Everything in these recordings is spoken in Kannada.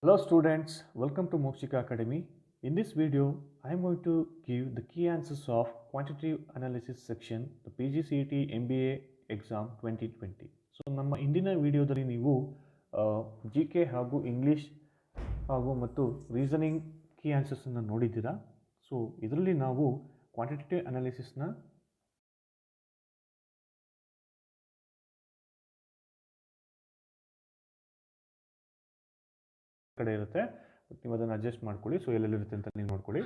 Hello students, welcome to Mokshika Academy. In this video, I am going to give the key answers of quantitative analysis section, the PGCET MBA exam 2020. So ನಮ್ಮ ಇಂದಿನ ವಿಡಿಯೋದಲ್ಲಿ ನೀವು ಜಿ ಕೆ ಹಾಗೂ ಇಂಗ್ಲೀಷ್ ಹಾಗೂ ಮತ್ತು ರೀಸನಿಂಗ್ ಕೀ ಆನ್ಸರ್ಸನ್ನು ನೋಡಿದ್ದೀರಾ. ಸೊ ಇದರಲ್ಲಿ ನಾವು ಕ್ವಾಂಟಿಟೇಟಿವ್ ಅನಾಲಿಸಿಸ್ನ ಕಡೆ ಇರುತ್ತೆ, ನೀವು ಅದನ್ನು ಅಡ್ಜಸ್ಟ್ ಮಾಡ್ಕೊಳ್ಳಿ. ಸೊ ಎಲ್ಲೆಲ್ಲಿರುತ್ತೆ ಅಂತ ನೀವು ನೋಡ್ಕೊಳ್ಳಿ.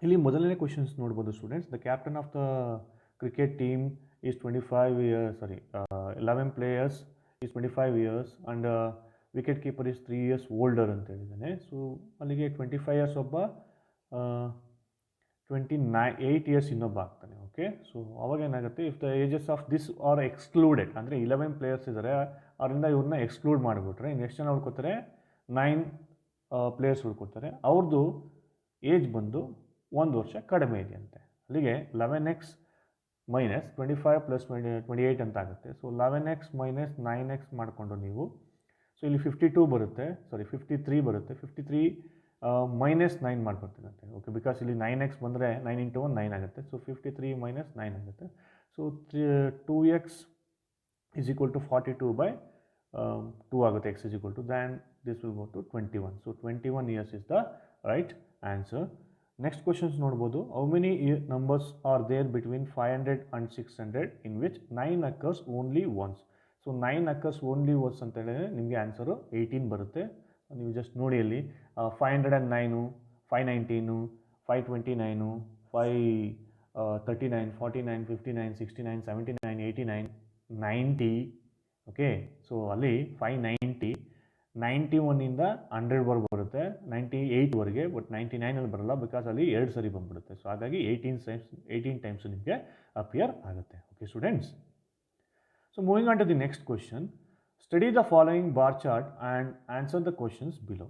ಇಲ್ಲಿ ಮೊದಲನೇ ಕ್ವಶನ್ಸ್ ನೋಡ್ಬೋದು students. The captain of the cricket team is 11 players is 25 years and wicket keeper is 3 years older ಅಂತ ಹೇಳಿದ್ದಾನೆ. ಸೊ ಅಲ್ಲಿಗೆ 25 years ಒಬ್ಬ, 8 years ಇನ್ನೊಬ್ಬ ಆಗ್ತಾನೆ. ಓಕೆ, ಸೊ ಅವಾಗ ಏನಾಗುತ್ತೆ, if the ages of this are excluded, ಅಂದರೆ 11 ಪ್ಲೇಯರ್ಸ್ ಇದ್ದಾರೆ, ಅವರಿಂದ ಇವ್ರನ್ನ ಎಕ್ಸ್ಕ್ಲೂಡ್ ಮಾಡಿಬಿಟ್ರೆ ಇನ್ನು ಎಷ್ಟು ಜನ ಉಳ್ಕೋತಾರೆ, 9 ಪ್ಲೇಯರ್ಸ್ ಉಳ್ಕೊತಾರೆ. ಅವ್ರದ್ದು ಏಜ್ ಬಂದು 1 ವರ್ಷ ಕಡಿಮೆ ಇದೆಯಂತೆ. ಅಲ್ಲಿಗೆ 11x ಮೈನಸ್ 25 ಪ್ಲಸ್ 28 ಅಂತ ಆಗುತ್ತೆ. ಸೊ 11x ಮೈನಸ್ 9x ಮಾಡಿಕೊಂಡು ನೀವು, ಸೊ ಇಲ್ಲಿ 52 ಬರುತ್ತೆ, 53 ಬರುತ್ತೆ. 53 ಮೈನಸ್ 9 ಮಾಡ್ಕೊತೀರಂತೆ. ಓಕೆ, ಬಿಕಾಸ್ ಇಲ್ಲಿ 9x ಬಂದರೆ 9 × 1 9 ಆಗುತ್ತೆ. ಸೊ 53 ಮೈನಸ್ 9 ಆಗುತ್ತೆ. So 2x is equal to 42/2 ಆಗುತ್ತೆ. x is equal to then this will go to 21. So 21 years is the right answer. Next questions ನೋಡ್ಬೋದು. How many numbers are there between 500 and 600 in which 9 occurs only once? So 9 occurs only once ಅಂತ ಹೇಳಿದ್ರೆ ನಿಮಗೆ ಆನ್ಸರು 18 ಬರುತ್ತೆ. ನೀವು ಜಸ್ಟ್ ನೋಡಿ ಅಲ್ಲಿ 509, 519, 529, 539, 49, 59, 69, 79, 89, 90. ಓಕೆ, ಸೊ ಅಲ್ಲಿ 590, 91ಇಂದ 100 ಬರುತ್ತೆ, 98ವರೆಗೆ. ಬಟ್ 99ಅಲ್ಲಿ ಬರಲ್ಲ, ಬಿಕಾಸ್ ಅಲ್ಲಿ 2 ಸರಿ ಬಂದ್ಬಿಡುತ್ತೆ. ಸೊ ಹಾಗಾಗಿ 18 ಟೈಮ್ಸ್ ನಿಮಗೆ ಅಪಿಯರ್ ಆಗುತ್ತೆ. Okay students, so moving on to the next question. Study the following bar chart and answer the questions below.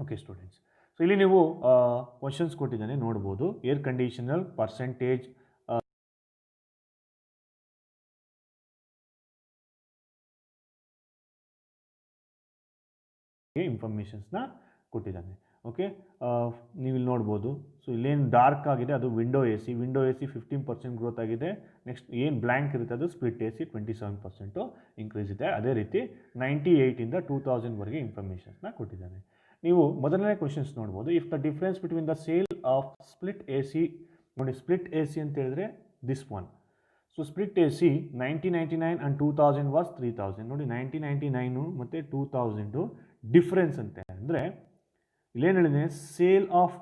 Okay students, so ಇಲ್ಲಿ ನೀವು ಕ್ವಶನ್ಸ್ ಕೊಟ್ಟಿದ್ದಾನೆ ನೋಡ್ಬೋದು. ಏರ್ ಕಂಡೀಷನರ್ ಪರ್ಸೆಂಟೇಜ್ ಇನ್ಫಾರ್ಮೇಷನ್ಸ್ನ ಕೊಟ್ಟಿದ್ದಾನೆ. ಓಕೆ, ನೀವು ಇಲ್ಲಿ ನೋಡ್ಬೋದು. ಸೊ ಇಲ್ಲೇನು ಡಾರ್ಕ್ ಆಗಿದೆ ಅದು ವಿಂಡೋ ಎ ಸಿ 15% ಗ್ರೋತ್ ಆಗಿದೆ. ನೆಕ್ಸ್ಟ್ ಏನು ಬ್ಲ್ಯಾಂಕ್ ಇರುತ್ತೆ ಅದು ಸ್ಪ್ಲಿಟ್ ಎ ಸಿ 27% ಇನ್ಕ್ರೀಸ್ ಇದೆ. ಅದೇ ರೀತಿ 98ಇಂದ 2000ವರೆಗೆ ಇನ್ಫಾರ್ಮೇಷನ್ಸ್ನ ಕೊಟ್ಟಿದ್ದಾನೆ. ನೀವು ಮೊದಲನೇ ಕ್ವಶನ್ಸ್ ನೋಡ್ಬೋದು. If the difference between the sale of split A C, ನೋಡಿ ಸ್ಪ್ಲಿಟ್ ಎ ಸಿ ಅಂತ ಹೇಳಿದ್ರೆ this one. So split A C 1999 and 2000 was 3000. ನೋಡಿ 1999 ಮತ್ತು 2000 ಡಿಫ್ರೆನ್ಸ್ ಅಂತೆ. ಅಂದರೆ ಇಲ್ಲೇನು ಹೇಳಿದೆ, sale of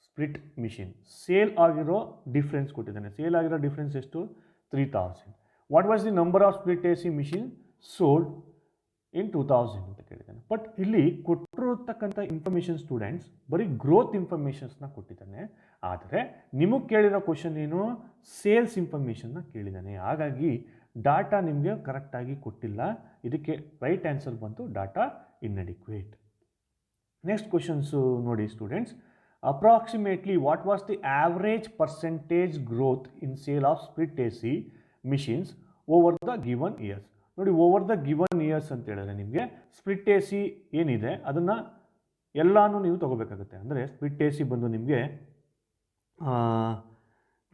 split machine, sale ಆಗಿರೋ ಡಿಫ್ರೆನ್ಸ್ ಕೊಟ್ಟಿದ್ದಾನೆ. ಸೇಲ್ ಆಗಿರೋ ಡಿಫ್ರೆನ್ಸ್ ಎಷ್ಟು, 3000. What was the number of split A C machine sold in 2000 ಅಂತ ಕೇಳಿದ್ದಾನೆ. ಬಟ್ ಇಲ್ಲಿ ಕೊಟ್ಟಿರತಕ್ಕಂಥ ಇನ್ಫಾರ್ಮೇಷನ್ ಸ್ಟೂಡೆಂಟ್ಸ್ ಬರೀ ಗ್ರೋತ್ ಇನ್ಫಾರ್ಮೇಷನ್ಸ್ನ ಕೊಟ್ಟಿದ್ದಾನೆ. ಆದರೆ ನಿಮಗೆ ಕೇಳಿರೋ ಕ್ವಶನ್ ಏನು, ಸೇಲ್ಸ್ ಇನ್ಫಾರ್ಮೇಷನ್ನ ಕೇಳಿದ್ದಾನೆ. ಹಾಗಾಗಿ ಡಾಟಾ ನಿಮಗೆ ಕರೆಕ್ಟಾಗಿ ಕೊಟ್ಟಿಲ್ಲ. ಇದಕ್ಕೆ ರೈಟ್ ಆನ್ಸರ್ ಬಂತು ಡಾಟಾ ಇನ್ಅಡಿಕ್ವೇಟ್. ನೆಕ್ಸ್ಟ್ ಕ್ವಶನ್ಸು ನೋಡಿ students. Approximately what was the average percentage growth in sale of split A C machines over the given years. ನೋಡಿ ಓವರ್ ದ ಗಿವನ್ ಇಯರ್ಸ್ ಅಂತ ಹೇಳಿದ್ರೆ ನಿಮಗೆ ಸ್ಪ್ಲಿಟ್ ಎ ಸಿ ಏನಿದೆ ಅದನ್ನು ಎಲ್ಲನೂ ನೀವು ತೊಗೋಬೇಕಾಗುತ್ತೆ. ಅಂದರೆ ಸ್ಪ್ಲಿಟ್ ಎ ಸಿ ಬಂದು ನಿಮಗೆ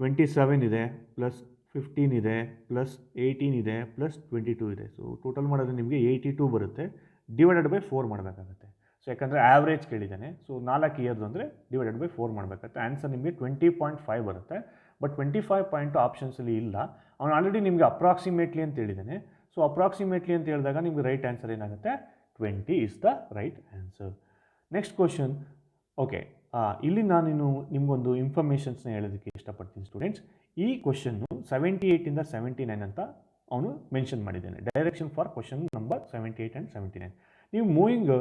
27 ಇದೆ, ಪ್ಲಸ್ 15 ಇದೆ, ಪ್ಲಸ್ 18 ಇದೆ, ಪ್ಲಸ್ 22 ಇದೆ. ಸೊ ಟೋಟಲ್ ಮಾಡಿದ್ರೆ ನಿಮಗೆ 82 ಬರುತ್ತೆ. ಡಿವೈಡೆಡ್ ಬೈ 4 ಮಾಡಬೇಕಾಗುತ್ತೆ. ಸೊ ಯಾಕಂದರೆ ಆವ್ರೇಜ್ ಕೇಳಿದ್ದಾನೆ. ಸೊ 4 ಇಯರ್ಸ್ ಅಂದರೆ ಡಿವೈಡೆಡ್ ಬೈ 4 ಮಾಡಬೇಕಾಗುತ್ತೆ. ಆನ್ಸರ್ ನಿಮಗೆ 20.5 ಬರುತ್ತೆ. ಬಟ್ 25 ಪಾಯಿಂಟು ಆಪ್ಷನ್ಸಲ್ಲಿ ಇಲ್ಲ. ಅವನು ಆಲ್ರೆಡಿ ನಿಮಗೆ ಅಪ್ರಾಕ್ಸಿಮೇಟ್ಲಿ ಅಂತ ಹೇಳಿದ್ದಾನೆ. ಸೊ ಅಪ್ರಾಕ್ಸಿಮೇಟ್ಲಿ ಅಂತ ಹೇಳಿದಾಗ ನಿಮಗೆ ರೈಟ್ ಆನ್ಸರ್ ಏನಾಗುತ್ತೆ, 20 is the right answer. Next question. Okay, ಇಲ್ಲಿ ನಾನು ನಿಮಗೊಂದು ಇನ್ಫಾರ್ಮೇಷನ್ಸ್ನ ಹೇಳೋದಕ್ಕೆ ಇಷ್ಟಪಡ್ತೀನಿ ಸ್ಟೂಡೆಂಟ್ಸ್. ಈ ಕ್ವಶನ್ನು 78ಇಂದ 79 ಅಂತ ಅವನು ಮೆನ್ಷನ್ ಮಾಡಿದ್ದಾನೆ. Direction for question number 78 and 79. ನೀವು ಮೂವಿಂಗ್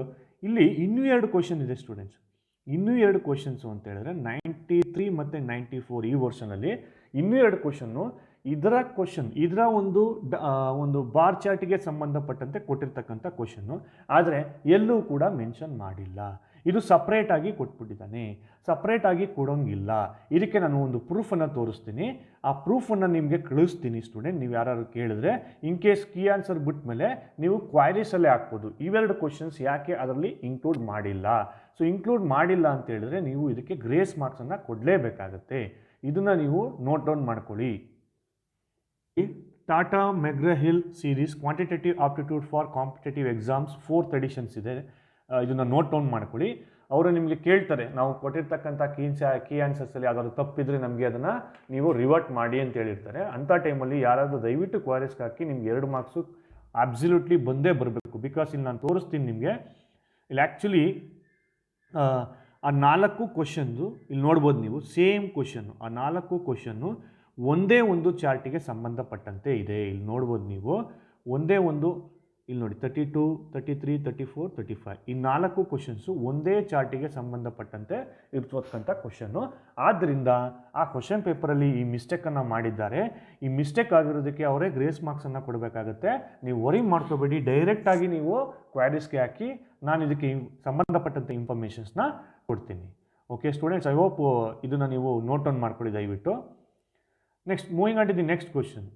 ಇಲ್ಲಿ ಇನ್ನೂ 2 ಕ್ವಶನ್ ಇದೆ ಸ್ಟೂಡೆಂಟ್ಸ್. ಇನ್ನೂ 2 ಕ್ವಶನ್ಸು ಅಂತ ಹೇಳಿದ್ರೆ 93 ಮತ್ತು 94 ಈ ವರ್ಷನಲ್ಲಿ ಇನ್ನೂ 2 ಕ್ವಶನ್ನು. ಇದರ ಒಂದು ಬಾರ್ ಚಾರ್ಟಿಗೆ ಸಂಬಂಧಪಟ್ಟಂತೆ ಕೊಟ್ಟಿರ್ತಕ್ಕಂಥ ಕ್ವಶನ್ನು. ಆದರೆ ಎಲ್ಲೂ ಕೂಡ ಮೆನ್ಷನ್ ಮಾಡಿಲ್ಲ. ಇದು ಸಪ್ರೇಟಾಗಿ ಕೊಟ್ಬಿಟ್ಟಿದ್ದಾನೆ. ಸಪ್ರೇಟಾಗಿ ಕೊಡೋಂಗಿಲ್ಲ. ಇದಕ್ಕೆ ನಾನು ಒಂದು ಪ್ರೂಫನ್ನು ತೋರಿಸ್ತೀನಿ. ಆ ಪ್ರೂಫನ್ನು ನಿಮಗೆ ಕಳಿಸ್ತೀನಿ ಸ್ಟೂಡೆಂಟ್. ನೀವು ಯಾರು ಕೇಳಿದ್ರೆ ಇನ್ ಕೇಸ್ ಕೀ ಆನ್ಸರ್ ಬಿಟ್ಮೇಲೆ ನೀವು ಕ್ವೈರೀಸಲ್ಲೇ ಹಾಕ್ಬೋದು ಇವೆರಡು ಕ್ವಶನ್ಸ್ ಯಾಕೆ ಅದರಲ್ಲಿ ಇನ್ಕ್ಲೂಡ್ ಮಾಡಿಲ್ಲ. ಸೊ ಇನ್ಕ್ಲೂಡ್ ಮಾಡಿಲ್ಲ ಅಂತ ಹೇಳಿದ್ರೆ ನೀವು ಇದಕ್ಕೆ ಗ್ರೇಸ್ ಮಾರ್ಕ್ಸನ್ನು ಕೊಡಲೇಬೇಕಾಗತ್ತೆ. ಇದನ್ನು ನೀವು ನೋಟ್ ಡೌನ್ ಮಾಡ್ಕೊಳ್ಳಿ. Tata McGraw Hill series quantitative aptitude for competitive exams 4th editions ಇದೆ. ಇದನ್ನು ನೋಟ್ ಡೌನ್ ಮಾಡ್ಕೊಳ್ಳಿ. ಅವರು ನಿಮಗೆ ಕೇಳ್ತಾರೆ, ನಾವು ಕೊಟ್ಟಿರ್ತಕ್ಕಂಥ ಕೀ ಆನ್ಸರ್ಸಲ್ಲಿ ಯಾವ್ದಾದ್ರು ತಪ್ಪಿದ್ರೆ ನಮಗೆ ಅದನ್ನು ನೀವು ರಿವರ್ಟ್ ಮಾಡಿ ಅಂತ ಹೇಳಿರ್ತಾರೆ. ಅಂಥ ಟೈಮಲ್ಲಿ ಯಾರಾದರೂ ದಯವಿಟ್ಟು ಕ್ವೈರೀಸ್ಗೆ ಹಾಕಿ ನಿಮ್ಗೆ 2 ಮಾರ್ಕ್ಸು ಅಬ್ಸಲ್ಯೂಟ್ಲಿ ಬಂದೇ ಬರಬೇಕು. ಬಿಕಾಸ್ ಇಲ್ಲಿ ನಾನು ತೋರಿಸ್ತೀನಿ ನಿಮಗೆ. ಇಲ್ಲಿ ಆ್ಯಕ್ಚುಲಿ ಆ 4 ಕ್ವಶನ್ಸು ಇಲ್ಲಿ ನೋಡ್ಬೋದು ನೀವು. ಸೇಮ್ ಕ್ವಶನ್ನು, ಆ 4 ಕ್ವಶನ್ನು ಒಂದೇ ಒಂದು ಚಾರ್ಟಿಗೆ ಸಂಬಂಧಪಟ್ಟಂತೆ ಇದೆ. ಇಲ್ಲಿ ನೋಡ್ಬೋದು ನೀವು, ಒಂದೇ ಒಂದು, ಇಲ್ಲಿ ನೋಡಿ 32, 33, 34, 35 ಈ 4 ಕ್ವಶನ್ಸು ಒಂದೇ ಚಾರ್ಟಿಗೆ ಸಂಬಂಧಪಟ್ಟಂತೆ ಇರ್ತಕ್ಕಂಥ ಕ್ವಶನ್ನು. ಆದ್ದರಿಂದ ಆ ಕ್ವಶನ್ ಪೇಪರಲ್ಲಿ ಈ ಮಿಸ್ಟೇಕನ್ನು ಮಾಡಿದ್ದಾರೆ. ಈ ಮಿಸ್ಟೇಕ್ ಆಗಿರೋದಕ್ಕೆ ಅವರೇ ಗ್ರೇಸ್ ಮಾರ್ಕ್ಸನ್ನು ಕೊಡಬೇಕಾಗತ್ತೆ. ನೀವು ವರಿ ಮಾಡ್ಕೋಬೇಡಿ, ಡೈರೆಕ್ಟಾಗಿ ನೀವು ಕ್ವೈರೀಸ್ಗೆ ಹಾಕಿ ನಾನು ಇದಕ್ಕೆ ಸಂಬಂಧಪಟ್ಟಂಥ ಇನ್ಫಾರ್ಮೇಷನ್ಸ್ನ ಕೊಡ್ತೀನಿ. ಓಕೆ ಸ್ಟೂಡೆಂಟ್ಸ್, ಐ ಹೋಪ್ ಇದನ್ನು ನೀವು ನೋಟ್ ಡೌನ್ ಮಾಡ್ಕೊಳ್ಳಿ ದಯವಿಟ್ಟು. Next, moving on to the next question.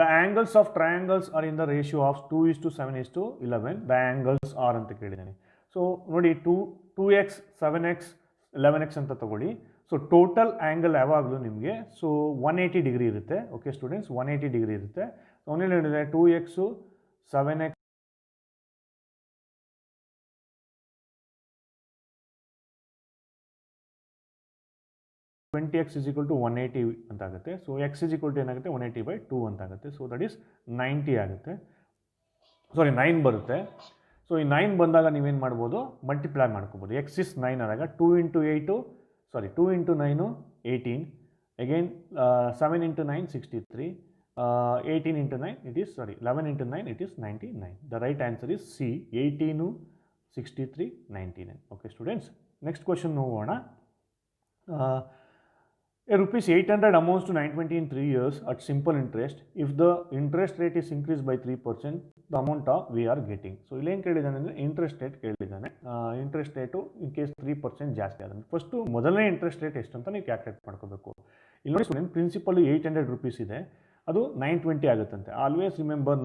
The angles of triangles are in the ratio of 2:7:11. The angles are ಅಂತ ಕೇಳಿದ್ದಾನೆ. ಸೊ ನೋಡಿ, 2x 7x 11x ಅಂತ ತಗೊಳ್ಳಿ. ಸೊ ಟೋಟಲ್ ಆ್ಯಂಗಲ್ ಯಾವಾಗಲೂ ನಿಮಗೆ 180 ಡಿಗ್ರಿ ಇರುತ್ತೆ. ಓಕೆ ಸ್ಟೂಡೆಂಟ್ಸ್, 180 ಡಿಗ್ರಿ ಇರುತ್ತೆ. ಅವನೇನು ಹೇಳಿದೆ, 2x 7x 20x is equal to 180 ಅಂತ ಆಗುತ್ತೆ. So x is equal to ಏನಾಗುತ್ತೆ, 180/2 ಅಂತ ಆಗುತ್ತೆ. ಸೊ ದಟ್ ಈಸ್ 90 ಆಗುತ್ತೆ. ಸಾರಿ 9 ಬರುತ್ತೆ. ಸೊ ಈ 9 ಬಂದಾಗ ನೀವೇನು ಮಾಡ್ಬೋದು, ಮಲ್ಟಿಪ್ಲೈ ಮಾಡ್ಕೋಬೋದು. x is 9 ಆದಾಗ 2 × 8 2 × 9 18, again 7 × 9 63, 18 × 9 it is 11 × 9 it is 99. The right answer is C, 18 63 99. Okay students, next question ನೋಡೋಣ. A rupees 800 amounts to 920 in 3 years at simple interest. If the interest rate is increased by 3%, the amount of we are getting. So ಇಲ್ಲಿ ಏನು ಕೇಳಿದ್ದಾನೆ ಅಂದರೆ ಇಂಟ್ರೆಸ್ಟ್ ರೇಟ್ ಕೇಳಿದ್ದಾನೆ. ಇಂಟ್ರೆಸ್ಟ್ ರೇಟು ಇನ್ ಕೇಸ್ 3% ಜಾಸ್ತಿ ಆದ್ರೆ ಫಸ್ಟು ಮೊದಲನೇ ಇಂಟ್ರೆಸ್ಟ್ ರೇಟ್ ಎಷ್ಟು ಅಂತ ನೀವು ಕ್ಯಾಲ್ಕುಲೇಟ್ ಮಾಡ್ಕೋಬೇಕು. ಇಲ್ಲಿ ನೋಡಿ ಸ್ಟೂಡೆಂಟ್, ಪ್ರಿನ್ಸಿಪಲ್ 800 ರೂಪೀಸ್ ಇದೆ, ಅದು 920 ಆಗುತ್ತಂತೆ. ಆಲ್ವೇಸ್ ರಿಮೆಂಬರ್,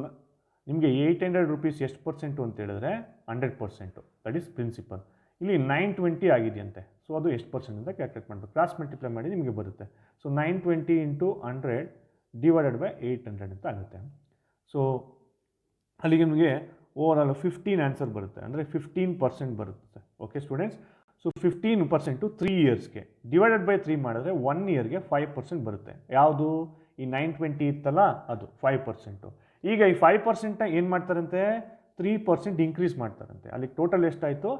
ನಿಮಗೆ 800 ರೂಪೀಸ್ ಎಷ್ಟು ಪರ್ಸೆಂಟು ಅಂತ ಹೇಳಿದ್ರೆ 100%, ದಟ್ ಈಸ್ ಪ್ರಿನ್ಸಿಪಲ್. ಇಲ್ಲಿ 920 ಆಗಿದೆಯಂತೆ. ಸೊ ಅದು ಎಷ್ಟು ಪರ್ಸೆಂಟ್ ಅಂತ ಕ್ಯಾಲ್ಕುಲೇಟ್ ಮಾಡಬೇಕು. ಕ್ರಾಸ್ ಮಲ್ಟಿಪ್ಲೈ ಮಾಡಿ ನಿಮಗೆ ಬರುತ್ತೆ. ಸೊ 920 × 100 ಡಿವೈಡೆಡ್ ಬೈ 800 ಅಂತ ಆಗುತ್ತೆ. ಸೊ ಅಲ್ಲಿಗೆ ನಿಮಗೆ ಓವರ್ ಆಲ್ 15 ಆನ್ಸರ್ ಬರುತ್ತೆ, ಅಂದರೆ 15% ಬರುತ್ತೆ. ಓಕೆ ಸ್ಟೂಡೆಂಟ್ಸ್, ಸೊ 15% 3 ಇಯರ್ಸ್ಗೆ ಡಿವೈಡೆಡ್ ಬೈ 3 ಮಾಡಿದ್ರೆ 1 ಇಯರ್ಗೆ 5% ಬರುತ್ತೆ. ಯಾವುದು, ಈ 920 ಇತ್ತಲ್ಲ ಅದು 5%. ಈಗ ಈ 5%ನ ಏನು ಮಾಡ್ತಾರಂತೆ, 3% ಇನ್ಕ್ರೀಸ್ ಮಾಡ್ತಾರಂತೆ. ಅಲ್ಲಿಗೆ ಟೋಟಲ್ ಎಷ್ಟಾಯಿತು,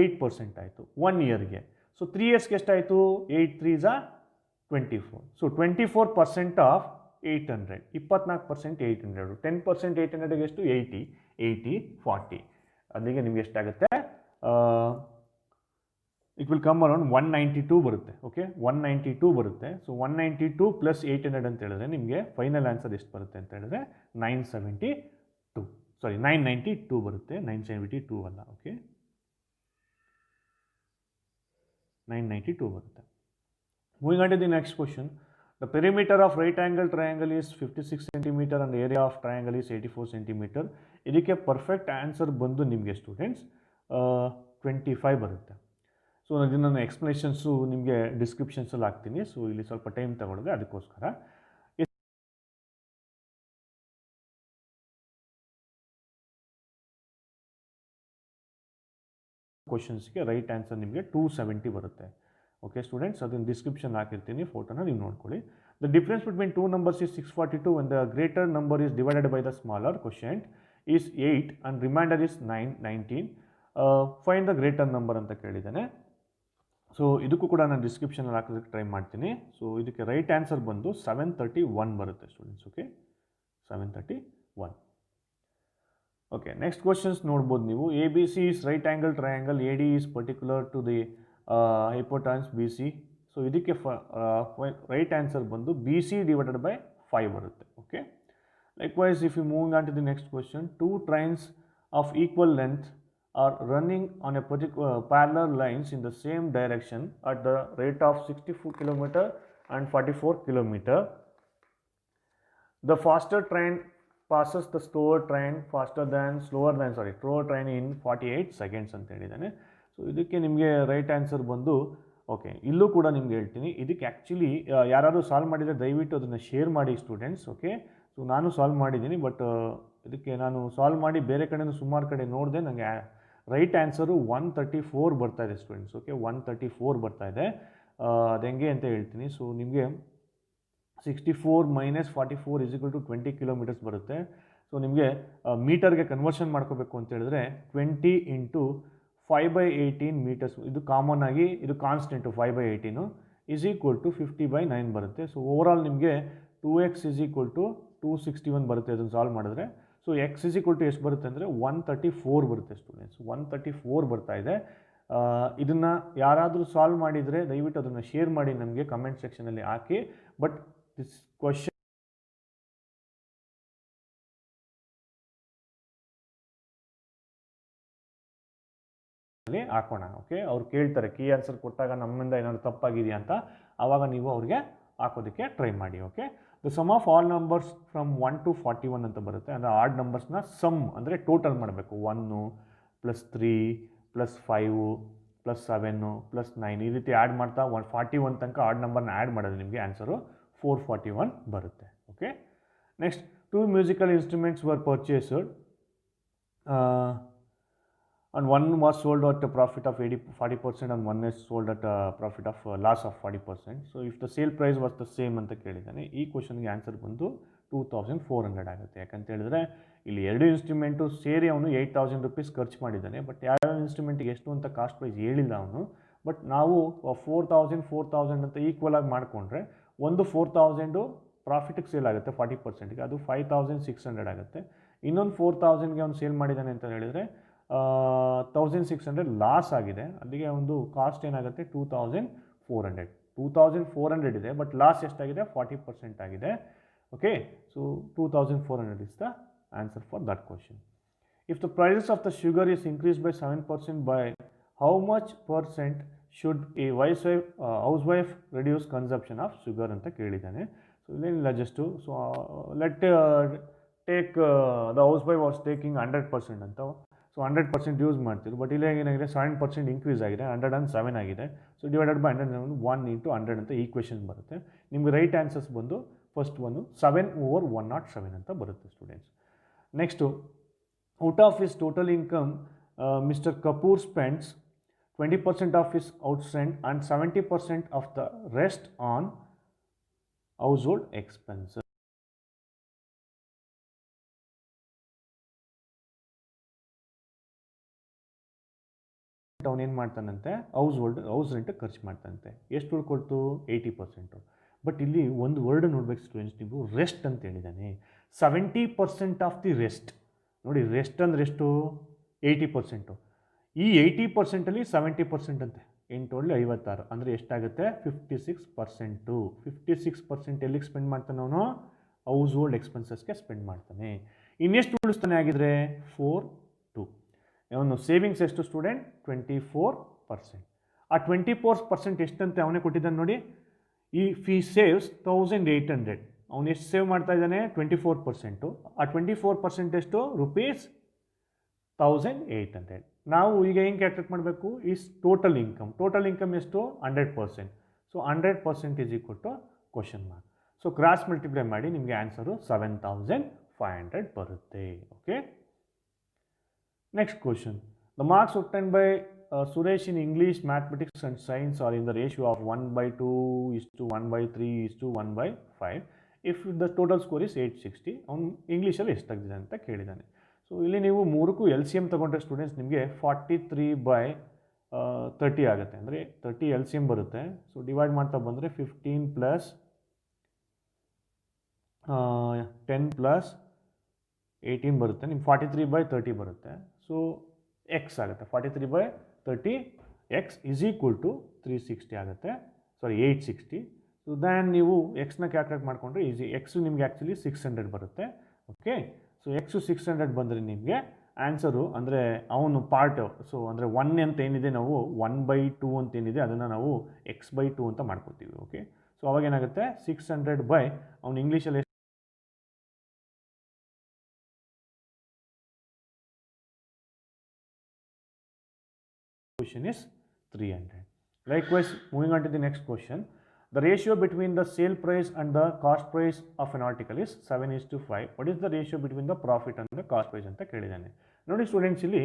8% ಆಯಿತು 1 ಇಯರ್ಗೆ. ಸೊ 3 ಇಯರ್ಸ್ಗೆ ಎಷ್ಟಾಯಿತು, 8 3s 24. ಸೊ 24% ಆಫ್ 800, 24% 800, 10% 800ಗೆ ಎಷ್ಟು, 80 80 40. ಅಲ್ಲಿಗೆ ನಿಮಗೆ ಎಷ್ಟಾಗುತ್ತೆ, ಇಟ್ ವಿಲ್ ಕಮ್ ಅರೌಂಡ್ 192 ಬರುತ್ತೆ. ಓಕೆ, 192 ಬರುತ್ತೆ. ಸೊ 192 + 800 ಅಂತ ಹೇಳಿದ್ರೆ ನಿಮಗೆ ಫೈನಲ್ ಆನ್ಸರ್ ಎಷ್ಟು ಬರುತ್ತೆ ಅಂತ ಹೇಳಿದ್ರೆ 992 ಬರುತ್ತೆ. 972 ಅಲ್ಲ, ಓಕೆ 992 ಬರುತ್ತೆ. Moving on to the next question. The perimeter of right angle triangle is 56 cm and the area of triangle is 84 cm. ಇದಕ್ಕೆ ಪರ್ಫೆಕ್ಟ್ ಆನ್ಸರ್ ಬಂದು ನಿಮಗೆ ಸ್ಟೂಡೆಂಟ್ಸ್ 25 ಬರುತ್ತೆ. ಸೊ ಇದನ್ನು ನಾನು ಎಕ್ಸ್ಪ್ಲನೇಷನ್ಸು ನಿಮಗೆ ಡಿಸ್ಕ್ರಿಪ್ಷನ್ಸಲ್ಲಿ ಹಾಕ್ತೀನಿ. ಸೊ ಇಲ್ಲಿ ಸ್ವಲ್ಪ ಟೈಮ್ ತಗೊಳ್ಳೋದು, ಅದಕ್ಕೋಸ್ಕರ ಕ್ವಶನ್ಸ್ಗೆ ರೈಟ್ ಆನ್ಸರ್ ನಿಮಗೆ 270 ಬರುತ್ತೆ. ಓಕೆ ಸ್ಟೂಡೆಂಟ್ಸ್, ಅದನ್ನು ಡಿಸ್ಕ್ರಿಪ್ಷನ್ ಹಾಕಿರ್ತೀನಿ, ಫೋಟೋನ ನೀವು ನೋಡ್ಕೊಳ್ಳಿ. The difference between 2 numbers is 642 when the greater number is divided by the smaller quotient is 8 and remainder is 19. Find the greater number ಅಂತ ಕೇಳಿದ್ದಾನೆ. ಸೊ ಇದಕ್ಕೂ ಕೂಡ ನಾನು ಡಿಸ್ಕ್ರಿಪ್ಷನಲ್ಲಿ ಹಾಕೋದಕ್ಕೆ ಟ್ರೈ ಮಾಡ್ತೀನಿ. ಸೊ ಇದಕ್ಕೆ ರೈಟ್ ಆನ್ಸರ್ ಬಂದು 731 ಬರುತ್ತೆ students. Okay, 731. Okay, next questions ನೋಡ್ಬೋದು ನೀವು. ABC is right angle triangle, AD is particular to the hypotenuse BC. So ಇದಕ್ಕೆ ರೈಟ್ ಆನ್ಸರ್ ಬಂದು BC ಡಿವೈಡೆಡ್ ಬೈ 5 ಬರುತ್ತೆ. Okay, likewise if you moving on to the next question. 2 trains of equal length are running on a particular parallel lines in the same direction at the rate of 64 km and 44 kilometer. The faster train passes the slower train slower train in 48 seconds ಅಂತ ಹೇಳಿದ್ದಾನೆ. ಸೊ ಇದಕ್ಕೆ ನಿಮಗೆ ರೈಟ್ ಆನ್ಸರ್ ಬಂದು ಓಕೆ, ಇಲ್ಲೂ ಕೂಡ ನಿಮ್ಗೆ ಹೇಳ್ತೀನಿ. ಇದಕ್ಕೆ ಆ್ಯಕ್ಚುಲಿ ಯಾರಾದರೂ ಸಾಲ್ವ್ ಮಾಡಿದರೆ ದಯವಿಟ್ಟು ಅದನ್ನು ಶೇರ್ ಮಾಡಿ ಸ್ಟೂಡೆಂಟ್ಸ್. ಓಕೆ, ಸೊ ನಾನು ಸಾಲ್ವ್ ಮಾಡಿದ್ದೀನಿ, ಬಟ್ ಇದಕ್ಕೆ ನಾನು ಸಾಲ್ವ್ ಮಾಡಿ ಬೇರೆ ಕಡೆನೂ ಸುಮಾರು ಕಡೆ ನೋಡಿದೆ. ನನಗೆ ರೈಟ್ ಆನ್ಸರು 134 ಬರ್ತಾ ಇದೆ ಸ್ಟೂಡೆಂಟ್ಸ್. ಓಕೆ, 134 ಬರ್ತಾ ಇದೆ. ಅದು ಹೆಂಗೆ ಅಂತ ಹೇಳ್ತೀನಿ. ಸೊ ನಿಮಗೆ 64 - 44 = 20 ಕಿಲೋಮೀಟರ್ಸ್ ಬರುತ್ತೆ. ಸೊ ನಿಮಗೆ ಮೀಟರ್ಗೆ ಕನ್ವರ್ಷನ್ ಮಾಡ್ಕೋಬೇಕು ಅಂತ ಹೇಳಿದ್ರೆ 20 × 5/18 ಮೀಟರ್ಸ್. ಇದು ಕಾಮನ್ ಆಗಿ ಇದು ಕಾನ್ಸ್ಟೆಂಟು 5/18 = 50/9 ಬರುತ್ತೆ. ಸೊ ಓವರಾಲ್ ನಿಮಗೆ 2x = 261 ಬರುತ್ತೆ ಅದನ್ನು ಸಾಲ್ವ್ ಮಾಡಿದ್ರೆ. ಸೊ x = ಎಷ್ಟು ಬರುತ್ತೆ ಅಂದರೆ 134 ಬರುತ್ತೆ ಸ್ಟೂಡೆಂಟ್ಸ್. 134 ಬರ್ತಾ ಇದೆ. ಇದನ್ನು ಯಾರಾದರೂ ಸಾಲ್ವ್ ಮಾಡಿದರೆ ದಯವಿಟ್ಟು ಅದನ್ನು ಶೇರ್ ಮಾಡಿ, ನಮಗೆ ಕಮೆಂಟ್ ಸೆಕ್ಷನಲ್ಲಿ ಹಾಕಿ. ಬಟ್ ದಿಸ್ ಕ್ವಶನ್ ಹಾಕೋಣ. ಓಕೆ, ಅವ್ರು ಕೇಳ್ತಾರೆ ಕೀ ಆನ್ಸರ್ ಕೊಟ್ಟಾಗ ನಮ್ಮಿಂದ ಏನಾದ್ರು ತಪ್ಪಾಗಿದೆಯಾ ಅಂತ, ಆವಾಗ ನೀವು ಅವ್ರಿಗೆ ಹಾಕೋದಕ್ಕೆ ಟ್ರೈ ಮಾಡಿ. Okay, the sum of all numbers from 1 to 41 ಅಂತ ಬರುತ್ತೆ. ಅಂದರೆ ಆಡ್ ನಂಬರ್ಸ್ನ ಸಮ್ ಅಂದರೆ ಟೋಟಲ್ ಮಾಡಬೇಕು. 1 + 3 + 5 + 7 + 9 ಈ ರೀತಿ ಆ್ಯಡ್ ಮಾಡ್ತಾ 41 ತನಕ ಆಡ್ ನಂಬರ್ನ ಆ್ಯಡ್ ಮಾಡೋದು ನಿಮಗೆ ಆನ್ಸರು 441 ಬರುತ್ತೆ. Okay, next 2 musical instruments var purchased and one was sold at a profit of 40% and one is sold at a profit of loss of 40%. So if the sale price was the same ಅಂತ ಕೇಳಿದ್ದಾನೆ. ಈ ಕ್ವಶನ್ಗೆ ಆನ್ಸರ್ ಬಂದು 2400 ಆಗುತ್ತೆ. ಯಾಕಂತ ಹೇಳಿದ್ರೆ ಇಲ್ಲಿ ಎರಡು ಇನ್ಸ್ಟ್ರೂಮೆಂಟು ಸೇರಿ ಅವನು 8000 ರೂಪೀಸ್ ಖರ್ಚು ಮಾಡಿದ್ದಾನೆ. ಬಟ್ ಯಾವ ಇನ್ಸ್ಟ್ರೂಮೆಂಟಿಗೆ ಎಷ್ಟು ಅಂತ ಕಾಸ್ಟ್ ಪ್ರೈಸ್ ಹೇಳಿಲ್ಲ ಅವನು. ಬಟ್ ನಾವು 4000 ಅಂತ ಈಕ್ವಲ್ ಆಗಿ ಮಾಡಿಕೊಂಡ್ರೆ ಒಂದು 4000 ಪ್ರಾಫಿಟಿಗೆ ಸೇಲ್ ಆಗುತ್ತೆ 40%ಗೆ, ಅದು 5600 ಆಗುತ್ತೆ. ಇನ್ನೊಂದು 4000ಗೆ ಅವ್ನು ಸೇಲ್ ಮಾಡಿದ್ದಾನೆ ಅಂತ ಹೇಳಿದರೆ 1600 ಲಾಸ್ ಆಗಿದೆ. ಅಲ್ಲಿಗೆ ಒಂದು ಕಾಸ್ಟ್ ಏನಾಗುತ್ತೆ 2400 ಇದೆ. ಬಟ್ ಲಾಸ್ ಎಷ್ಟಾಗಿದೆ 40% ಆಗಿದೆ. Okay, so 2400 is the answer for that question. If the prices of the sugar is increase by 7% by how much % should a housewife reduce consumption of sugar ಅಂತ ಕೇಳಿದ್ದಾನೆ. ಸೊ ಇಲ್ಲೇನಿಲ್ಲ, just so let take the housewife was taking 100% ಅಂತ. ಸೊ 100% ಯೂಸ್ ಮಾಡ್ತೀವಿ. ಬಟ್ ಇಲ್ಲಿ ಏನಾಗಿದೆ 7% ಇನ್ಕ್ರೀಸ್ ಆಗಿದೆ, 107 ಆಗಿದೆ. ಸೊ ಡಿವೈಡೆಡ್ ಬೈ 100 1 × 100 ಅಂತ ಈಕ್ವೇಷನ್ ಬರುತ್ತೆ. ನಿಮಗೆ ರೈಟ್ ಆನ್ಸರ್ಸ್ ಬಂದು ಫಸ್ಟ್ ಒಂದು 7/107 ಅಂತ ಬರುತ್ತೆ students. Next out of his total income mister Kapoor spends 20% of his outstand and 70% of the rest on household expenses. ಅವನೇನು ಮಾಡ್ತಾನಂತೆ ಹೌಸ್ ರೆಂಟ್ ಖರ್ಚು ಮಾಡ್ತಾನಂತೆ. ಎಷ್ಟು ಉಳ್ಕೊಳ್ತು 80%. ಬಟ್ ಇಲ್ಲಿ ಒಂದು ವರ್ಡ್ ನೋಡ್ಬೇಕು ಸ್ಟೂಡೆಂಟ್ಸ್ ನೀವು, ರೆಸ್ಟ್ ಅಂತ ಹೇಳಿದ್ದಾನೆ. 70% ಆಫ್ ದಿ ರೆಸ್ಟ್. ನೋಡಿ, ರೆಸ್ಟ್ ಅಂದರೆ ಎಷ್ಟು 80%. ಈ 80%ಅಲ್ಲಿ 70% ಅಂತೆ 8 × 56 ಅಂದರೆ ಎಷ್ಟಾಗುತ್ತೆ 56%. 56% ಎಲ್ಲಿಗೆ ಸ್ಪೆಂಡ್ ಮಾಡ್ತಾನೆ ಅವನು? ಹೌಸ್ ಹೋಲ್ಡ್ ಎಕ್ಸ್ಪೆನ್ಸಸ್ಗೆ ಸ್ಪೆಂಡ್ ಮಾಡ್ತಾನೆ. ಇನ್ನೆಷ್ಟು ಉಳಿಸ್ತಾನೆ ಆಗಿದ್ರೆ 4/2. ಅವನು ಸೇವಿಂಗ್ಸ್ ಎಷ್ಟು ಸ್ಟೂಡೆಂಟ್ 24%. ಆ 24% ಎಷ್ಟಂತೆ ಅವನೇ ಕೊಟ್ಟಿದ್ದಾನೆ ನೋಡಿ. ಈ ಫೀ ಸೇವ್ಸ್ 1800. ಅವನು ಎಷ್ಟು ಸೇವ್ ಮಾಡ್ತಾ ಇದ್ದಾನೆ 24%. ಆ 24% ಎಷ್ಟು ರುಪೀಸ್ 1800. ನಾವು ಈಗ ಹೆಂಗೆ ಕ್ಯಾಲ್ಕುಲೇಟ್ ಮಾಡಬೇಕು? ಈಸ್ ಟೋಟಲ್ ಇನ್ಕಮ್ ಎಷ್ಟು 100%. So 100% is equal to question mark. So cross multiply ಮಾಡಿ ನಿಮಗೆ ಆನ್ಸರು 7500 ಬರುತ್ತೆ. Okay, next question. The marks obtained by Suresh in English, mathematics and science are in the ratio of 1/2 1/3 1/5. If the total score is 860, ಅವನು ಇಂಗ್ಲೀಷಲ್ಲಿ ಎಷ್ಟು ತೆಗೆದಿದೆ ಅಂತ ಕೇಳಿದ್ದಾನೆ. ಸೊ ಇಲ್ಲಿ ನೀವು ಮೂರಕ್ಕೂ LCM ತೊಗೊಂಡ್ರೆ ಸ್ಟೂಡೆಂಟ್ಸ್ ನಿಮಗೆ 43/30 ಆಗುತ್ತೆ. ಅಂದರೆ 30 LCM ಬರುತ್ತೆ. ಸೊ ಡಿವೈಡ್ ಮಾಡ್ತಾ ಬಂದರೆ 15 + 10 + 18 ಬರುತ್ತೆ. ನಿಮ್ಗೆ 43/30 ಬರುತ್ತೆ. ಸೊ ಎಕ್ಸ್ ಆಗುತ್ತೆ 43/30 ಎಕ್ಸ್ ಈಸ್ ಈಕ್ವಲ್ ಟು 360 ಆಗುತ್ತೆ. ಸಾರಿ 860. ಸೊ ದ್ಯಾನ್ ನೀವು ಎಕ್ಸ್ನ ಕ್ಯಾಲ್ಕುಲೇಟ್ ಮಾಡಿಕೊಂಡ್ರೆ ಈಸಿ. ಎಕ್ಸು ನಿಮಗೆ ಆ್ಯಕ್ಚುಲಿ 600 ಬರುತ್ತೆ. ಓಕೆ, ಸೊ ಎಕ್ಸು 600 ಬಂದರೆ ನಿಮಗೆ ಆನ್ಸರು ಅಂದರೆ ಅವನು ಪಾರ್ಟ್. ಸೊ ಅಂದರೆ 1 ಅಂತ ಏನಿದೆ ನಾವು 1/2 ಅಂತ ಏನಿದೆ ಅದನ್ನು ನಾವು x/2 ಅಂತ ಮಾಡ್ಕೊತೀವಿ. ಓಕೆ, ಸೊ ಅವಾಗ ಏನಾಗುತ್ತೆ 600 ಬೈ ಅವ್ನು ಇಂಗ್ಲೀಷಲ್ಲಿ question is 300. Likewise, moving on to the next question. The ratio between the sale price and the cost price of an article is 7:5. What is the ratio between the profit and the cost price ಅಂತ ಕೇಳಿದ್ದಾನೆ. ನೋಡಿ ಸ್ಟೂಡೆಂಟ್ಸ್, ಇಲ್ಲಿ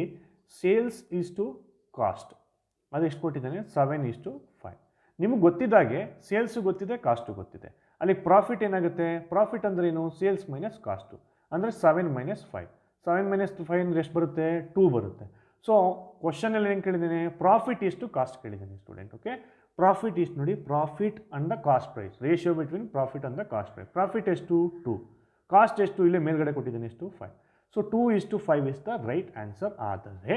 ಸೇಲ್ಸ್ ಈಸ್ ಟು ಕಾಸ್ಟ್ ಅದು ಎಷ್ಟು ಕೊಟ್ಟಿದ್ದಾನೆ, 7:5. ನಿಮಗೆ ಗೊತ್ತಿದ್ದಾಗೆ ಸೇಲ್ಸು ಗೊತ್ತಿದೆ, ಕಾಸ್ಟು ಗೊತ್ತಿದೆ. ಅಲ್ಲಿ ಪ್ರಾಫಿಟ್ ಏನಾಗುತ್ತೆ, ಪ್ರಾಫಿಟ್ ಅಂದ್ರೆ ಏನು, ಸೇಲ್ಸ್ ಮೈನಸ್ ಕಾಸ್ಟು ಅಂದರೆ 7 - 5. 7 - 5 ಅಂದರೆ ಎಷ್ಟು ಬರುತ್ತೆ, 2 ಬರುತ್ತೆ. ಸೊ ಕ್ವಶನಲ್ಲಿ ಏನು ಕೇಳಿದ್ದೇನೆ, ಪ್ರಾಫಿಟ್ ಎಷ್ಟು ಕಾಸ್ಟ್ ಕೇಳಿದ್ದೇನೆ ಸ್ಟೂಡೆಂಟ್. ಓಕೆ, ಪ್ರಾಫಿಟ್ ಇಷ್ಟು ನೋಡಿ, profit and the cost price, ratio between profit and the cost price. Profit ಎಷ್ಟು 2, ಕಾಸ್ಟ್ ಎಷ್ಟು ಇಲ್ಲೇ ಮೇಲ್ಗಡೆ ಕೊಟ್ಟಿದ್ದೇನೆ ಎಷ್ಟು 5. So 2:5 is the right answer. ಆದರೆ